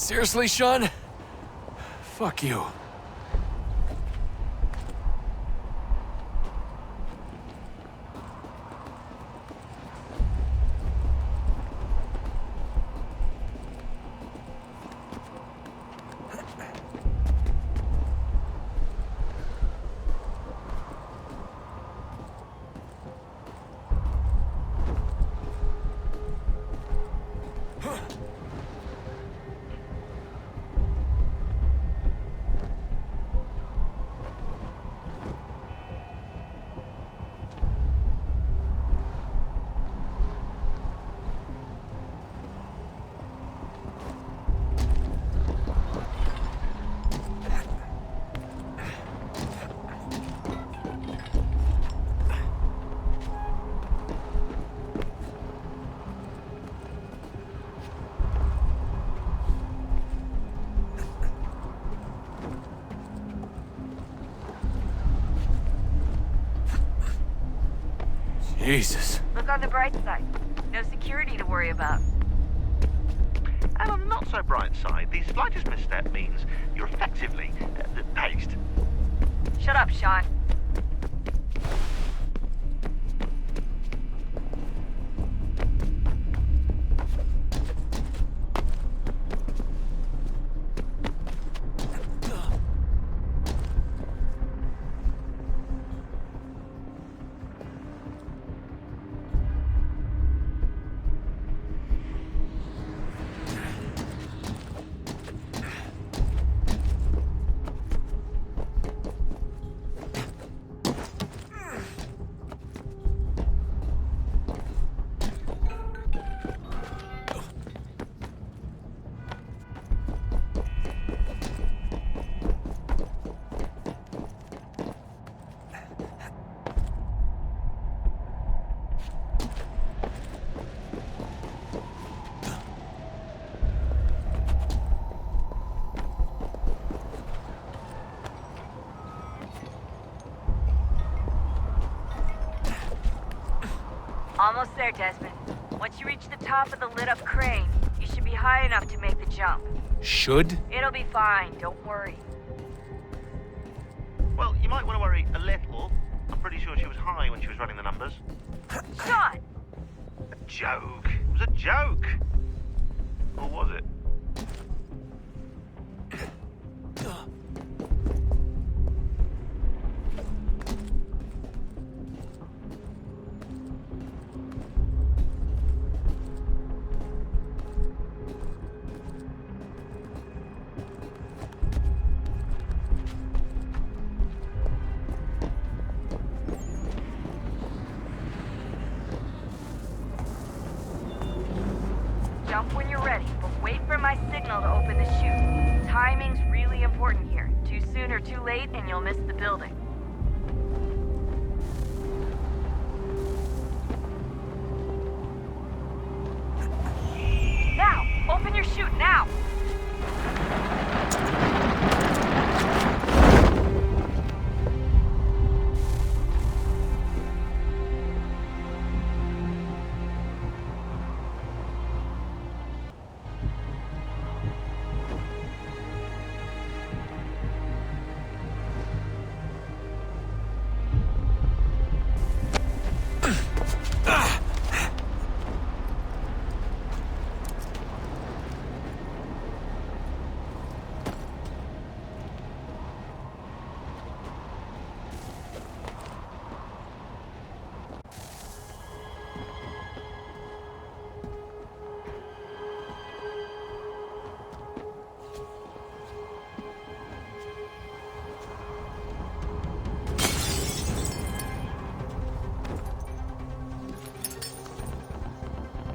Seriously, Sean? Fuck you. Jesus. Look on the bright side. No security to worry about. And on the not-so-bright side, the slightest misstep means you're effectively paced. Shut up, Sean. Almost there, Desmond. Once you reach the top of the lit-up crane, you should be high enough to make the jump. Should? It'll be fine, don't worry. Well, you might want to worry a little. I'm pretty sure she was high when she was running the numbers. Sean! A joke. It was a joke. Or was it? Jump when you're ready, but wait for my signal to open the chute. Timing's really important here. Too soon or too late, and you'll miss the building. Now! Open your chute, now!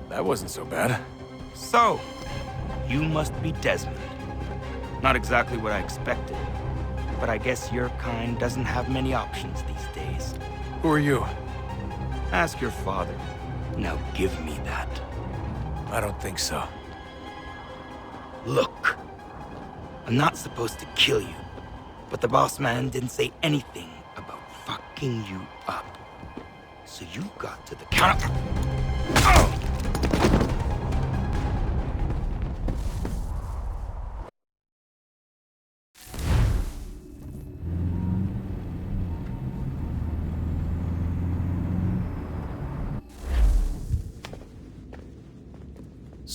That wasn't so bad. So, you must be Desmond. Not exactly what I expected, but I guess your kind doesn't have many options these days. Who are you? Ask your father. Now give me that. I don't think so. Look, I'm not supposed to kill you, but the boss man didn't say anything about fucking you up. So you got to the counter.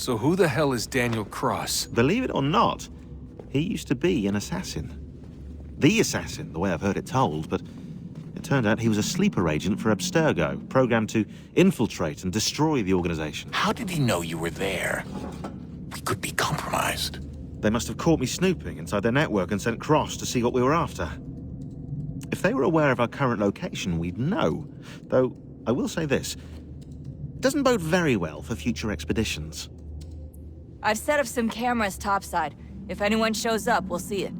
So who the hell is Daniel Cross? Believe it or not, he used to be an assassin. The assassin, the way I've heard it told, but it turned out he was a sleeper agent for Abstergo, programmed to infiltrate and destroy the organization. How did he know you were there? We could be compromised. They must have caught me snooping inside their network and sent Cross to see what we were after. If they were aware of our current location, we'd know. Though, I will say this. It doesn't bode very well for future expeditions. I've set up some cameras topside. If anyone shows up, we'll see it.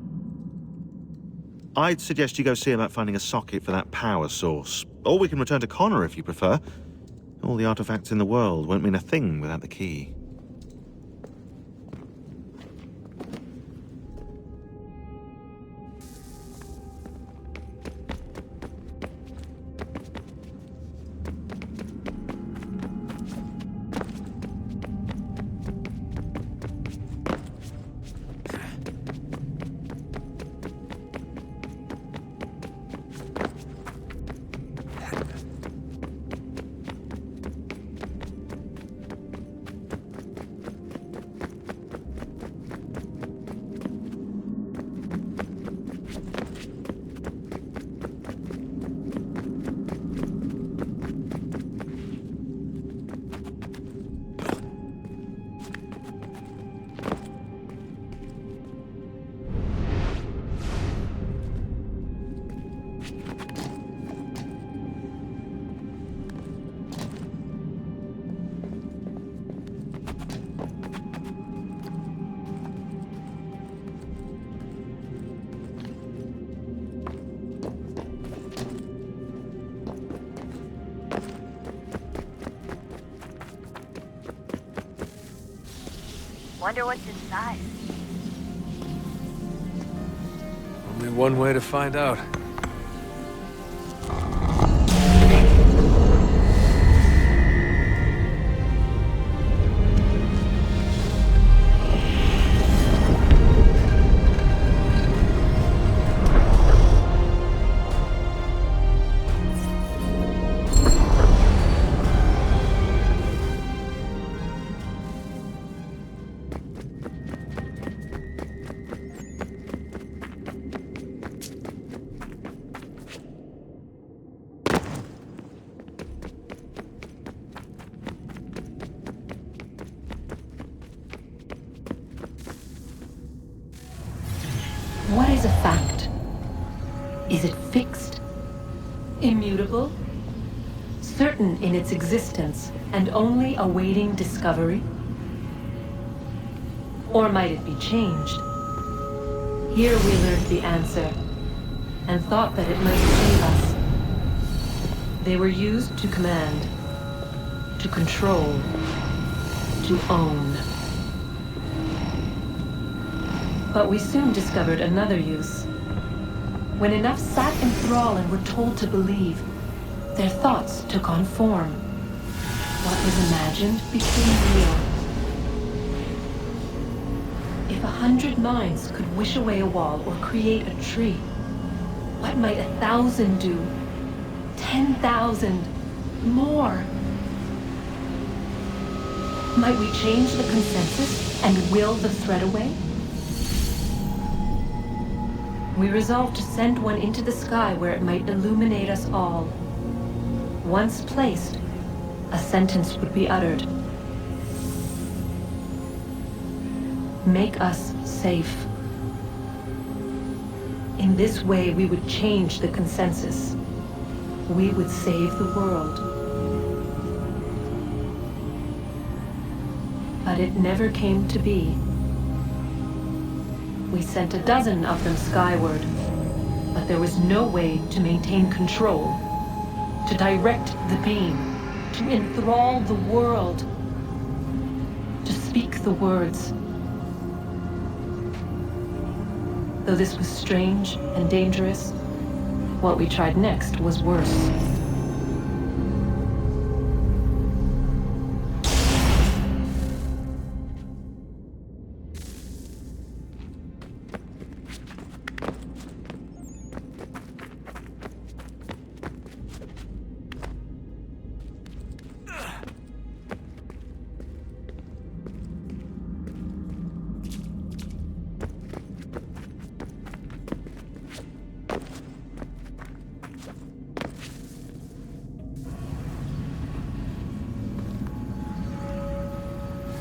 I'd suggest you go see about finding a socket for that power source. Or we can return to Connor if you prefer. All the artifacts in the world won't mean a thing without the key. Wonder what's inside. Only one way to find out. What is a fact? Is it fixed? Immutable? Certain in its existence and only awaiting discovery? Or might it be changed? Here we learned the answer and thought that it might save us. They were used to command, to control, to own. But we soon discovered another use. When enough sat in thrall and were told to believe, their thoughts took on form. What was imagined became real. If 100 minds could wish away a wall or create a tree, what might 1,000 do? 10,000? More? Might we change the consensus and will the threat away? We resolved to send one into the sky where it might illuminate us all. Once placed, a sentence would be uttered. Make us safe. In this way, we would change the consensus. We would save the world. But it never came to be. We sent a dozen of them skyward, but there was no way to maintain control, to direct the beam, to enthrall the world, to speak the words. Though this was strange and dangerous, what we tried next was worse.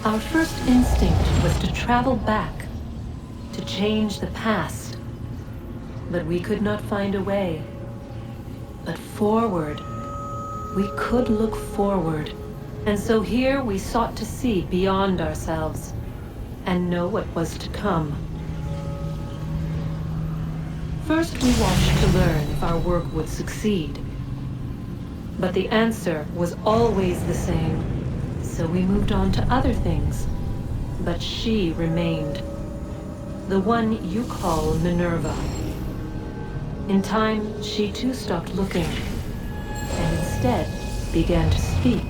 Our first instinct was to travel back, to change the past. But we could not find a way. But forward. We could look forward. And so here we sought to see beyond ourselves and know what was to come. First, we watched to learn if our work would succeed. But the answer was always the same. So we moved on to other things. But she remained. The one you call Minerva. In time, she too stopped looking, and instead began to speak.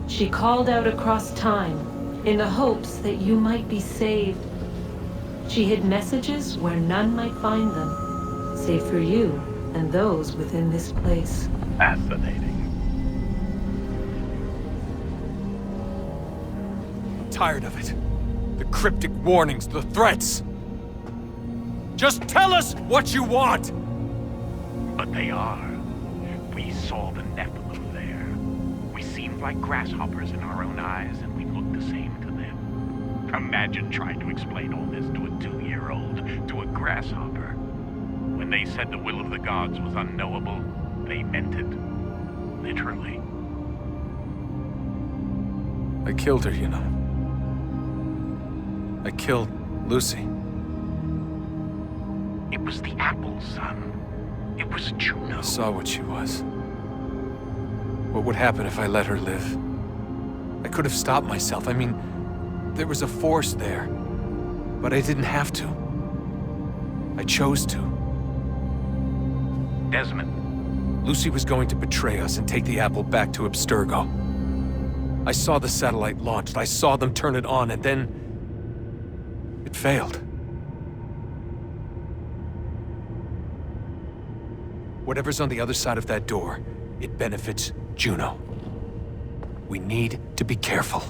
She called out across time, in the hopes that you might be saved. She hid messages where none might find them, save for you and those within this place. Fascinating. I'm tired of it. The cryptic warnings, the threats. Just tell us what you want! But they are. We saw the Nephilim there. We seemed like grasshoppers in our own eyes, and we looked the same to them. Imagine trying to explain all this to a 2-year-old, to a grasshopper. When they said the will of the gods was unknowable, they meant it. Literally. I killed her, you know. I killed Lucy. It was the apple, son. It was Juno. I saw what she was. What would happen if I let her live? I could have stopped myself. I mean, there was a force there. But I didn't have to. I chose to. Desmond. Lucy was going to betray us and take the apple back to Abstergo. I saw the satellite launched. I saw them turn it on, and then it failed. Whatever's on the other side of that door, it benefits Juno. We need to be careful.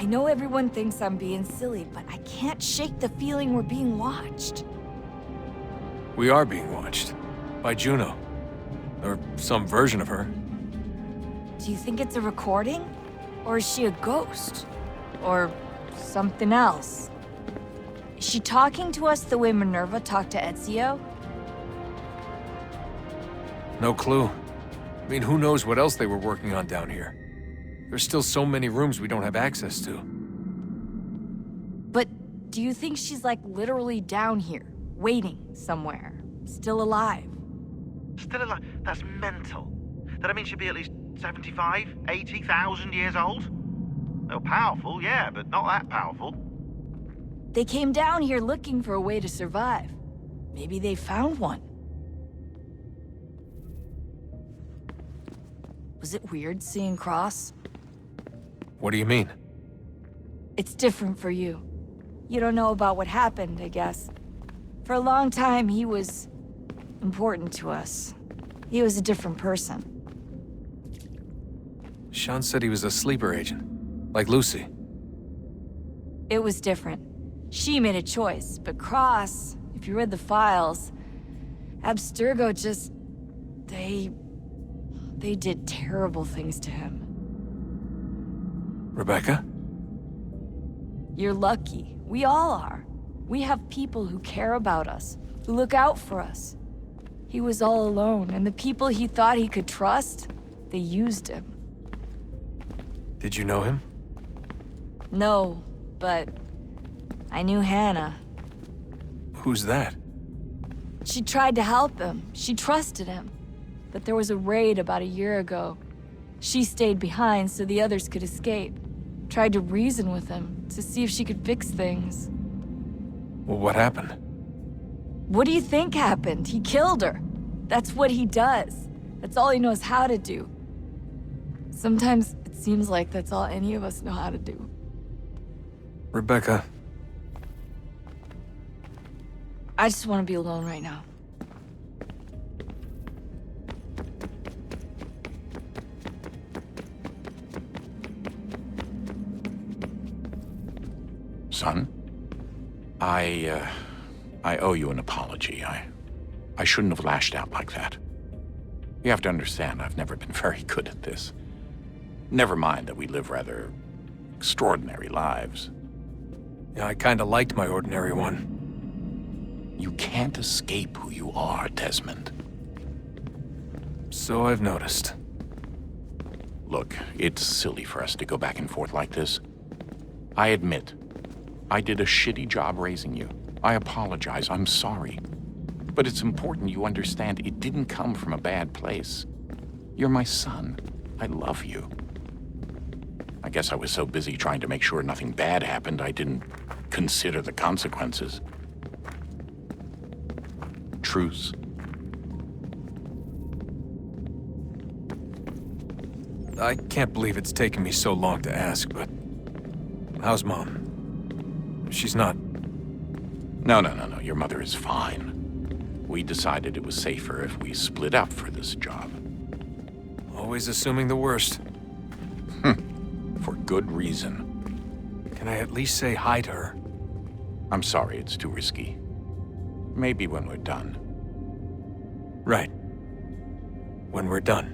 know everyone thinks I'm being silly, but I can't shake the feeling we're being watched. We are being watched. By Juno. Or some version of her. Do you think it's a recording? Or is she a ghost? Or something else? Is she talking to us the way Minerva talked to Ezio? No clue. I mean, who knows what else they were working on down here? There's still so many rooms we don't have access to. But do you think she's like literally down here, waiting somewhere, still alive? Still alive? That's mental. That means she'd be at least 75, 80,000 years old? Well, powerful, yeah, but not that powerful. They came down here looking for a way to survive. Maybe they found one. Was it weird seeing Cross? What do you mean? It's different for you. You don't know about what happened, I guess. For a long time, he was important to us. He was a different person. Sean said he was a sleeper agent. Like Lucy. It was different. She made a choice, but Cross, if you read the files, Abstergo just... They did terrible things to him. Rebecca? You're lucky. We all are. We have people who care about us, who look out for us. He was all alone, and the people he thought he could trust, they used him. Did you know him? No, but I knew Hannah. Who's that? She tried to help him. She trusted him. But there was a raid about a year ago. She stayed behind so the others could escape. Tried to reason with him to see if she could fix things. Well, what happened? What do you think happened? He killed her. That's what he does. That's all he knows how to do. Sometimes it seems like that's all any of us know how to do. Rebecca. I just want to be alone right now. Son, I owe you an apology. I shouldn't have lashed out like that. You have to understand, I've never been very good at this. Never mind that we live rather extraordinary lives. Yeah, I kinda liked my ordinary one. You can't escape who you are, Desmond. So I've noticed. Look, it's silly for us to go back and forth like this. I admit, I did a shitty job raising you. I apologize, I'm sorry. But it's important you understand it didn't come from a bad place. You're my son. I love you. I guess I was so busy trying to make sure nothing bad happened, I didn't consider the consequences. Truce. I can't believe it's taken me so long to ask, but... how's Mom? She's not... No. Your mother is fine. We decided it was safer if we split up for this job. Always assuming the worst. For good reason. Can I at least say hi to her? I'm sorry, it's too risky. Maybe when we're done. Right. When we're done.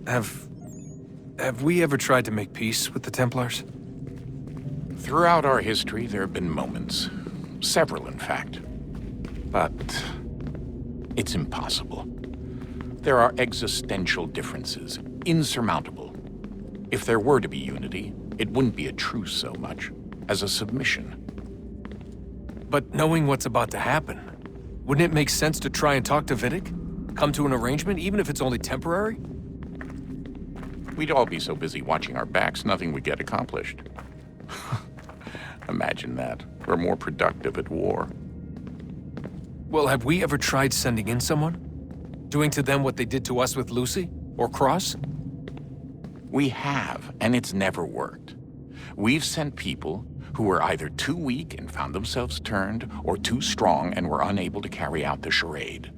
Have we ever tried to make peace with the Templars? Throughout our history, there have been moments. Several, in fact. But it's impossible. There are existential differences, insurmountable. If there were to be unity, it wouldn't be a truce so much as a submission. But knowing what's about to happen, wouldn't it make sense to try and talk to Vidic? Come to an arrangement, even if it's only temporary? We'd all be so busy watching our backs, nothing would get accomplished. Imagine that. We're more productive at war. Well, have we ever tried sending in someone? Doing to them what they did to us with Lucy? Or Cross? We have, and it's never worked. We've sent people who were either too weak and found themselves turned, or too strong and were unable to carry out the charade.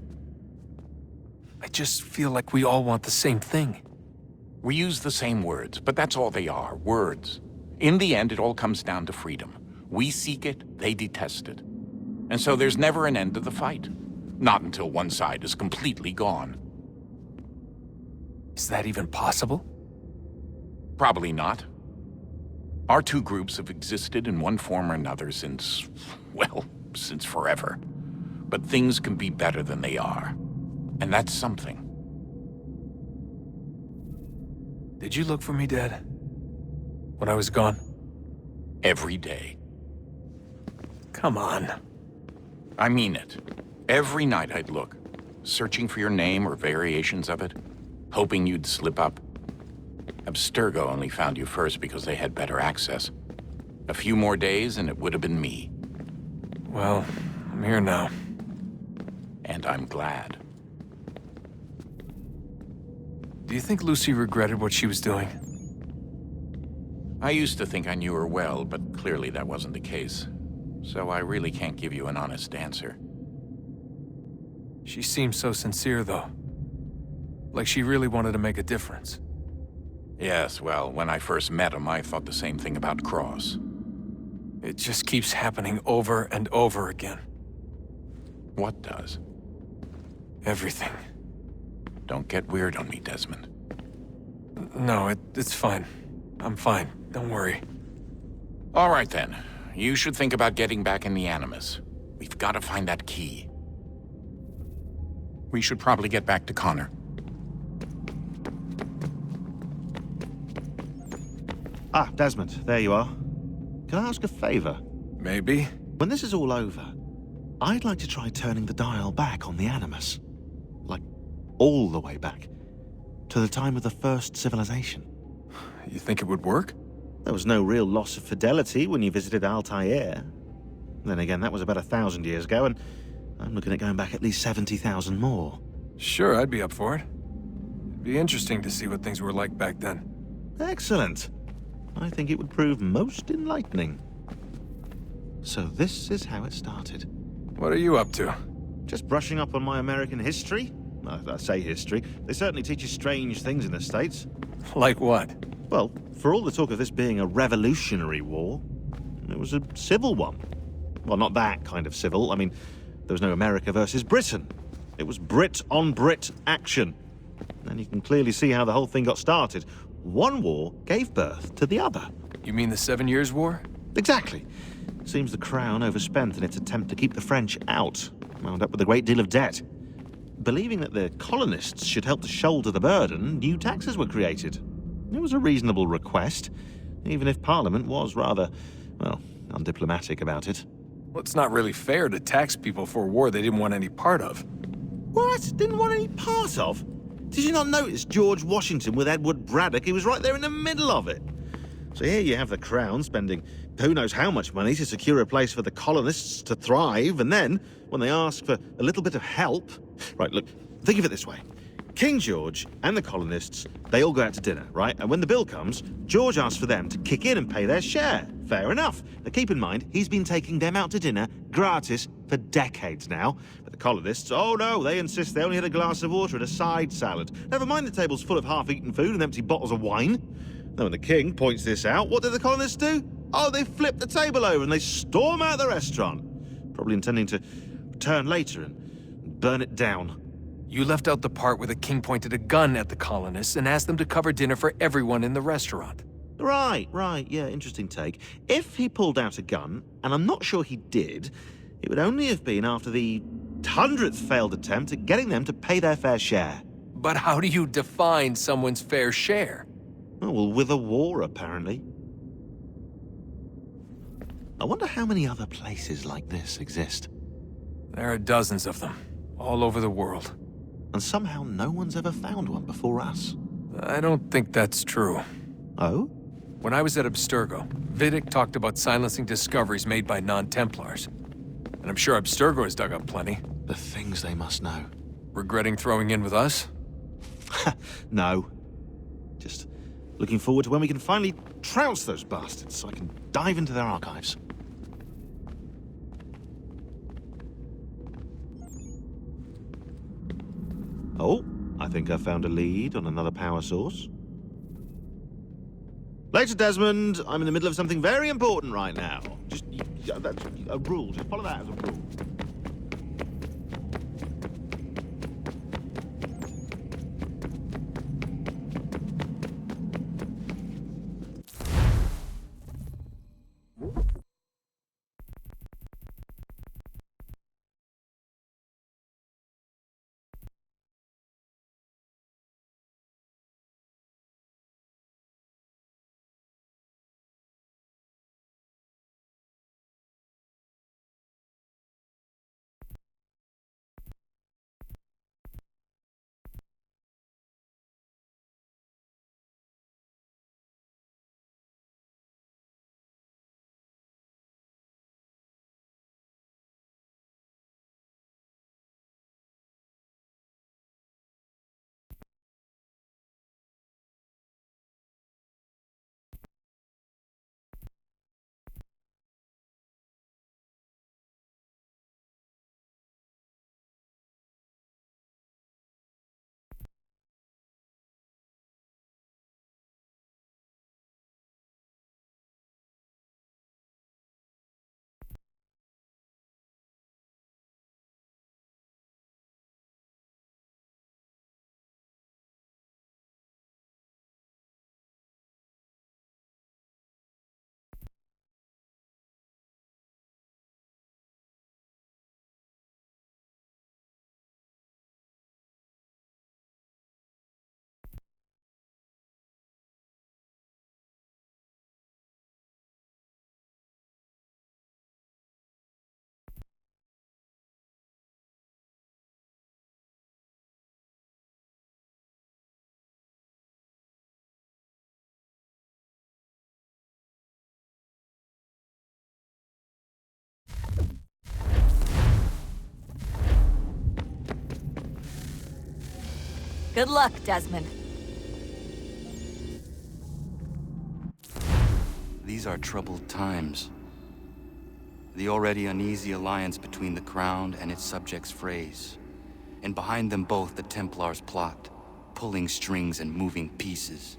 I just feel like we all want the same thing. We use the same words, but that's all they are, words. In the end, it all comes down to freedom. We seek it, they detest it. And so there's never an end to the fight. Not until one side is completely gone. Is that even possible? Probably not. Our two groups have existed in one form or another since, well, since forever. But things can be better than they are. And that's something. Did you look for me, Dad? When I was gone? Every day. Come on. I mean it. Every night I'd look, searching for your name or variations of it, hoping you'd slip up. Abstergo only found you first because they had better access. A few more days and it would have been me. Well, I'm here now. And I'm glad. Do you think Lucy regretted what she was doing? I used to think I knew her well, but clearly that wasn't the case. So I really can't give you an honest answer. She seemed so sincere, though. Like she really wanted to make a difference. Yes, well, when I first met him, I thought the same thing about Cross. It just keeps happening over and over again. What does? Everything. Don't get weird on me, Desmond. No, it's fine. I'm fine. Don't worry. All right, then. You should think about getting back in the Animus. We've got to find that key. We should probably get back to Connor. Ah, Desmond, there you are. Can I ask a favor? Maybe. When this is all over, I'd like to try turning the dial back on the Animus. Like, all the way back. To the time of the first civilization. You think it would work? There was no real loss of fidelity when you visited Altair. Then again, that was about 1,000 years ago, and I'm looking at going back at least 70,000 more. Sure, I'd be up for it. It'd be interesting to see what things were like back then. Excellent. I think it would prove most enlightening. So this is how it started. What are you up to? Just brushing up on my American history. I say history. They certainly teach you strange things in the States. Like what? Well, for all the talk of this being a revolutionary war, it was a civil one. Well, not that kind of civil. I mean, there was no America versus Britain. It was Brit on Brit action. And you can clearly see how the whole thing got started. One war gave birth to the other. You mean the 7 Years' War? Exactly. Seems the Crown overspent in its attempt to keep the French out, wound up with a great deal of debt. Believing that the colonists should help to shoulder the burden, new taxes were created. It was a reasonable request, even if Parliament was rather, well, undiplomatic about it. Well, it's not really fair to tax people for a war they didn't want any part of. What? Didn't want any part of? Did you not notice George Washington with Edward Braddock? He was right there in the middle of it. So here you have the Crown spending who knows how much money to secure a place for the colonists to thrive, and then, when they ask for a little bit of help... Right, look, think of it this way. King George and the colonists, they all go out to dinner, right? And when the bill comes, George asks for them to kick in and pay their share. Fair enough. But keep in mind, he's been taking them out to dinner gratis for decades now. But the colonists, oh no, they insist they only had a glass of water and a side salad. Never mind the table's full of half-eaten food and empty bottles of wine. Then when the king points this out, what do the colonists do? Oh, they flip the table over and they storm out the restaurant. Probably intending to return later and burn it down. You left out the part where the king pointed a gun at the colonists and asked them to cover dinner for everyone in the restaurant. Right, yeah, interesting take. If he pulled out a gun, and I'm not sure he did, it would only have been after the 100th failed attempt at getting them to pay their fair share. But how do you define someone's fair share? Oh, well, with a war, apparently. I wonder how many other places like this exist. There are dozens of them, all over the world. And somehow no one's ever found one before us. I don't think that's true. Oh? When I was at Abstergo, Vidic talked about silencing discoveries made by non-Templars. And I'm sure Abstergo has dug up plenty. The things they must know. Regretting throwing in with us? No. Just Looking forward to when we can finally trounce those bastards so I can dive into their archives. Oh, I think I found a lead on another power source. Later, Desmond. I'm in the middle of something very important right now. That's a rule. Just follow that as a rule. Good luck, Desmond. These are troubled times. The already uneasy alliance between the Crown and its subjects frays. And behind them both the Templars plot, pulling strings and moving pieces.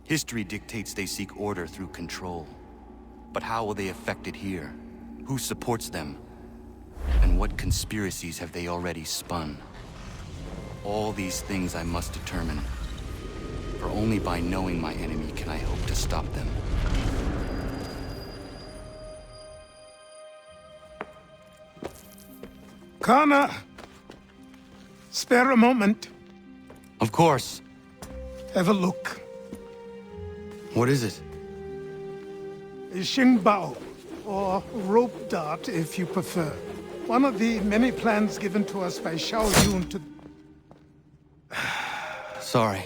History dictates they seek order through control. But how will they affect it here? Who supports them? And what conspiracies have they already spun? All these things I must determine. For only by knowing my enemy can I hope to stop them. Connor! Spare a moment. Of course. Have a look. What is it? A Xingbao, or rope dart if you prefer. One of the many plans given to us by Xiao Yun to... Sorry.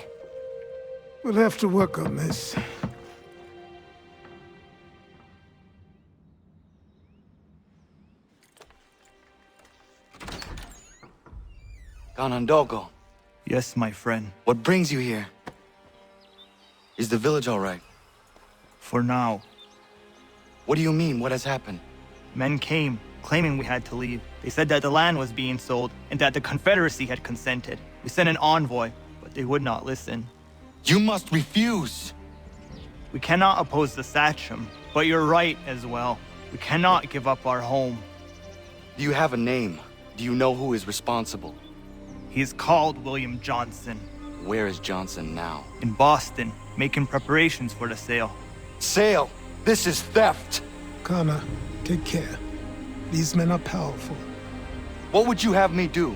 We'll have to work on this. Ganondogo, Yes, my friend. what brings you here? Is the village all right? For now. What do you mean? What has happened? Men came, claiming we had to leave. They said that the land was being sold, and that the Confederacy had consented. We sent an envoy, but they would not listen. You must refuse! We cannot oppose the Sachem, but you're right as well. We cannot give up our home. Do you have a name? Do you know who is responsible? He is called William Johnson. Where is Johnson now? In Boston, making preparations for the sale. Sale! This is theft! Connor, take care. These men are powerful. What would you have me do?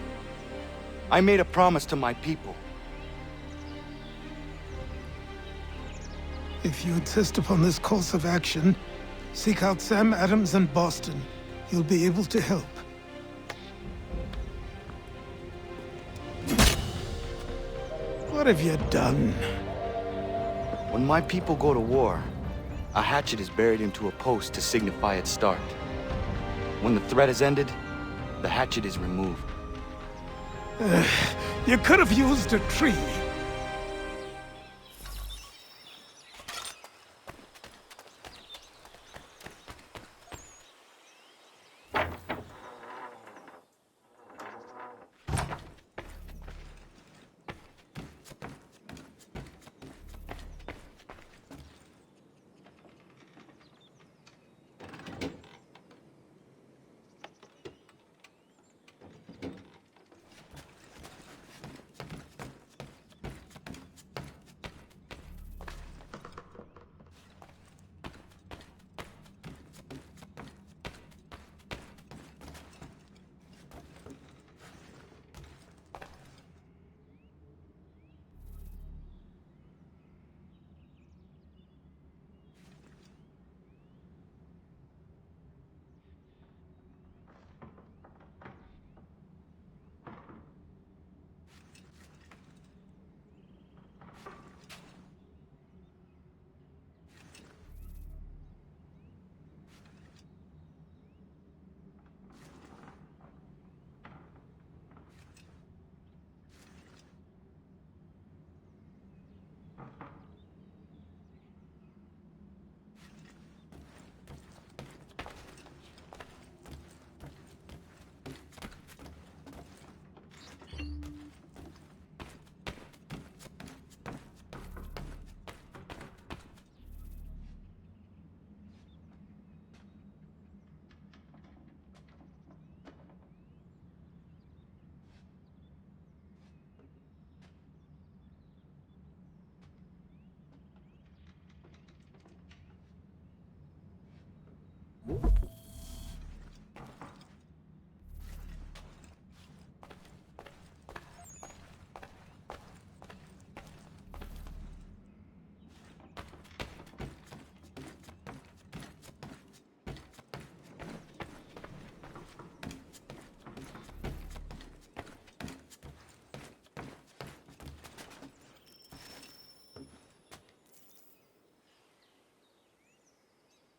I made a promise to my people. If you insist upon this course of action, seek out Sam Adams in Boston. He'll be able to help. What have you done? When my people go to war, a hatchet is buried into a post to signify its start. When the threat is ended, the hatchet is removed. You could have used a tree.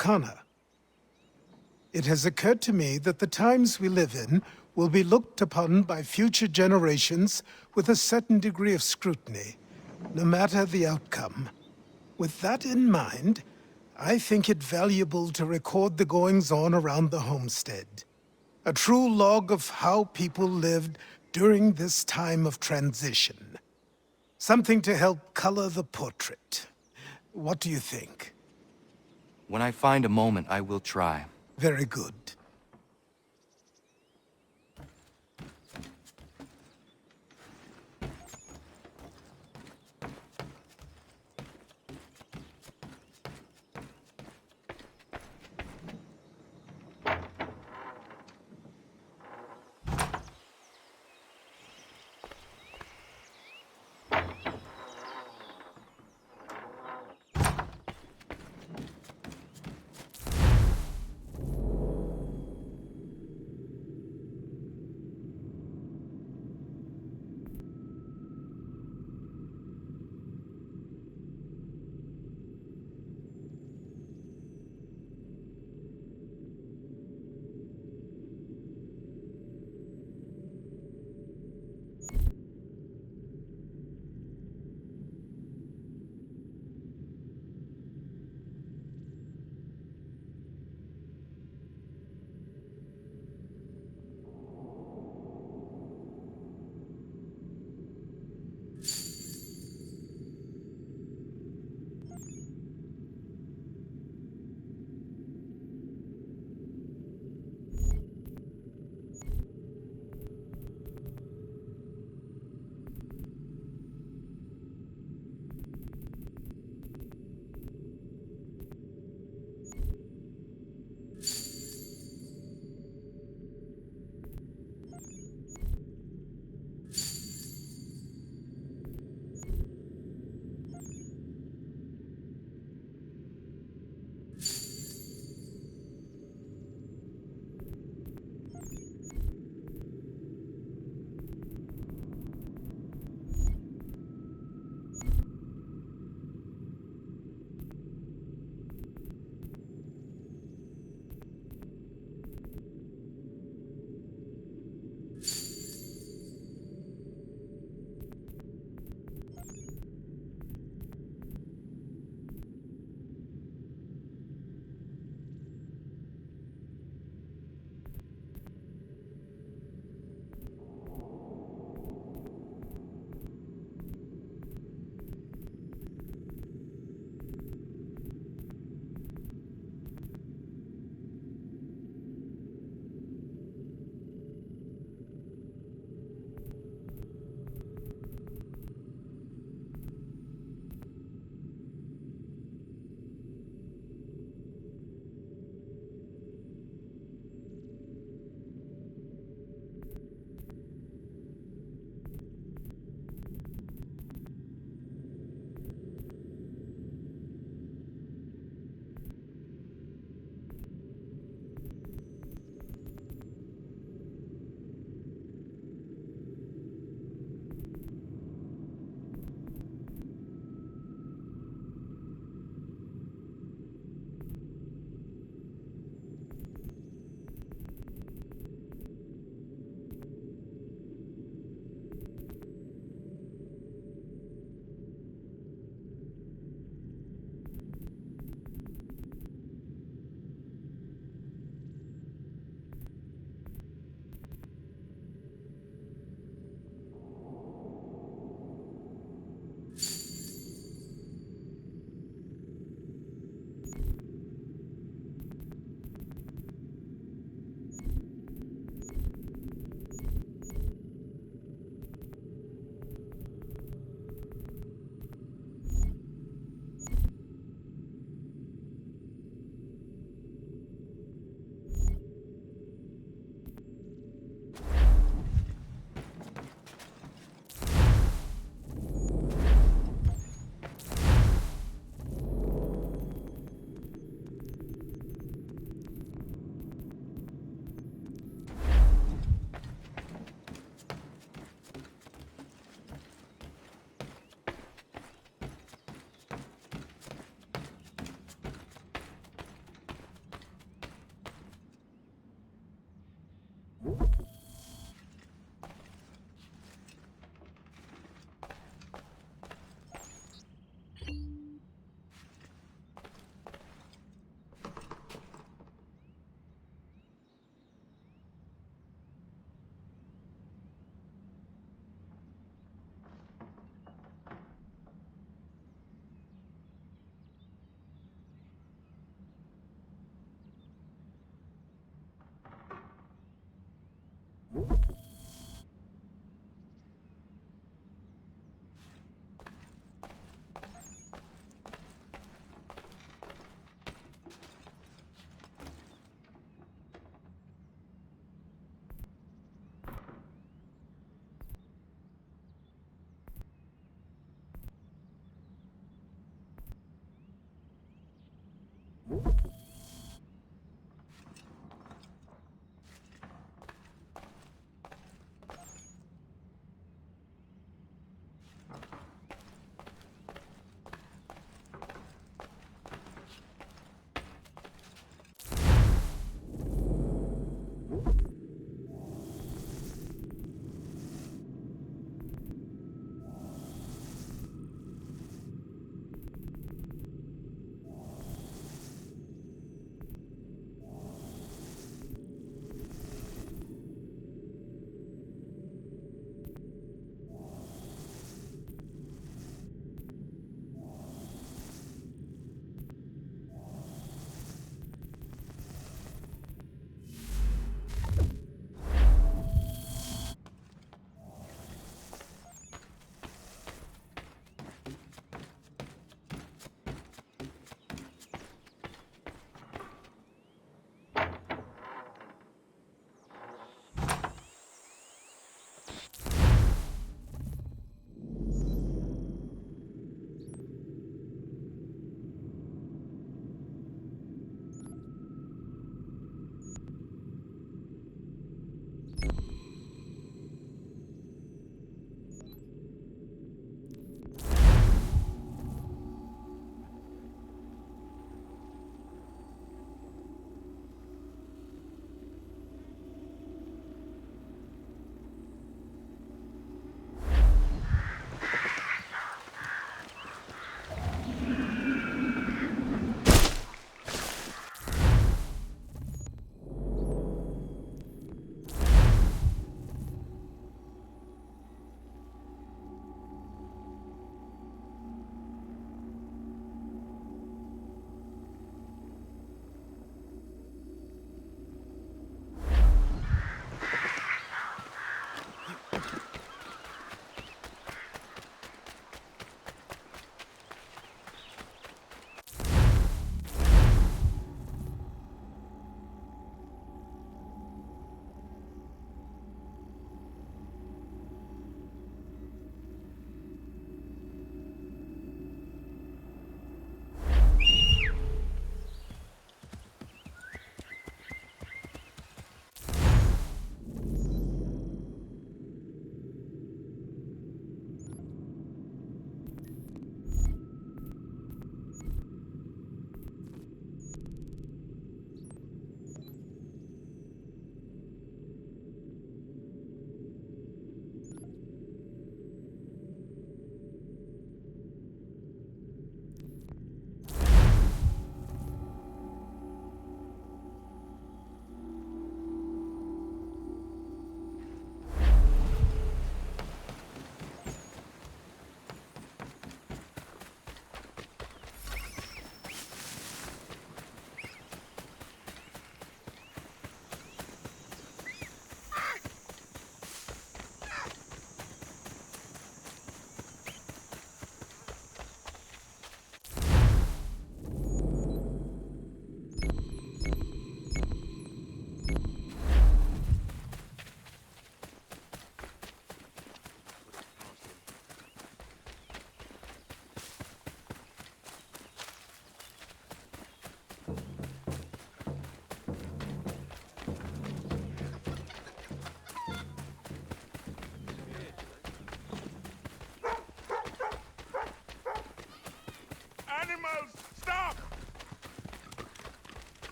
Arcana. It has occurred to me that the times we live in will be looked upon by future generations with a certain degree of scrutiny, no matter the outcome. With that in mind, I think it valuable to record the goings-on around the homestead. A true log of how people lived during this time of transition. Something to help color the portrait. What do you think? When I find a moment, I will try. Very good.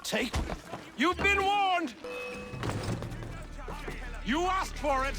take... You've been warned! You asked for it!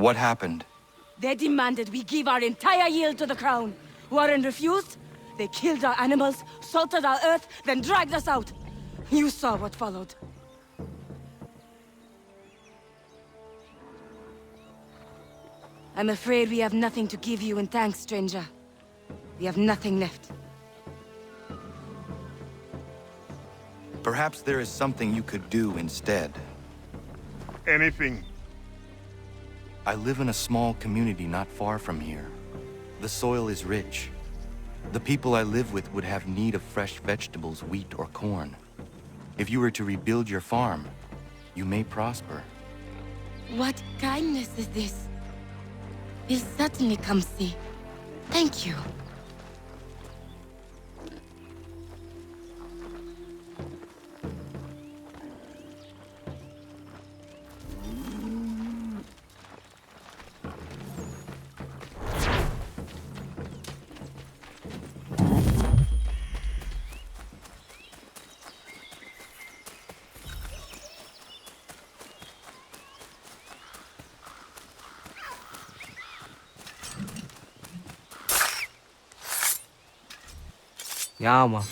What happened? They demanded we give our entire yield to the crown. Warren refused. They killed our animals, salted our earth, then dragged us out. You saw what followed. I'm afraid we have nothing to give you in thanks, stranger. We have nothing left. Perhaps there is something you could do instead. Anything. I live in a small community not far from here. The soil is rich. The people I live with would have need of fresh vegetables, wheat, or corn. If you were to rebuild your farm, you may prosper. What kindness is this? We'll certainly come see. Thank you. Ja, man.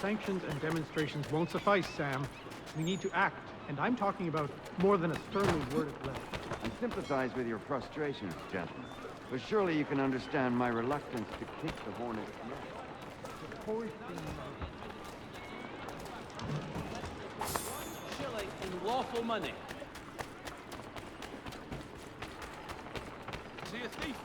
Sanctions and demonstrations won't suffice, Sam. We need to act, and I'm talking about more than a sternly worded letter. I sympathize with your frustrations, gentlemen. But surely you can understand my reluctance to kick the hornet's nest. Shilling in lawful money. See a thief?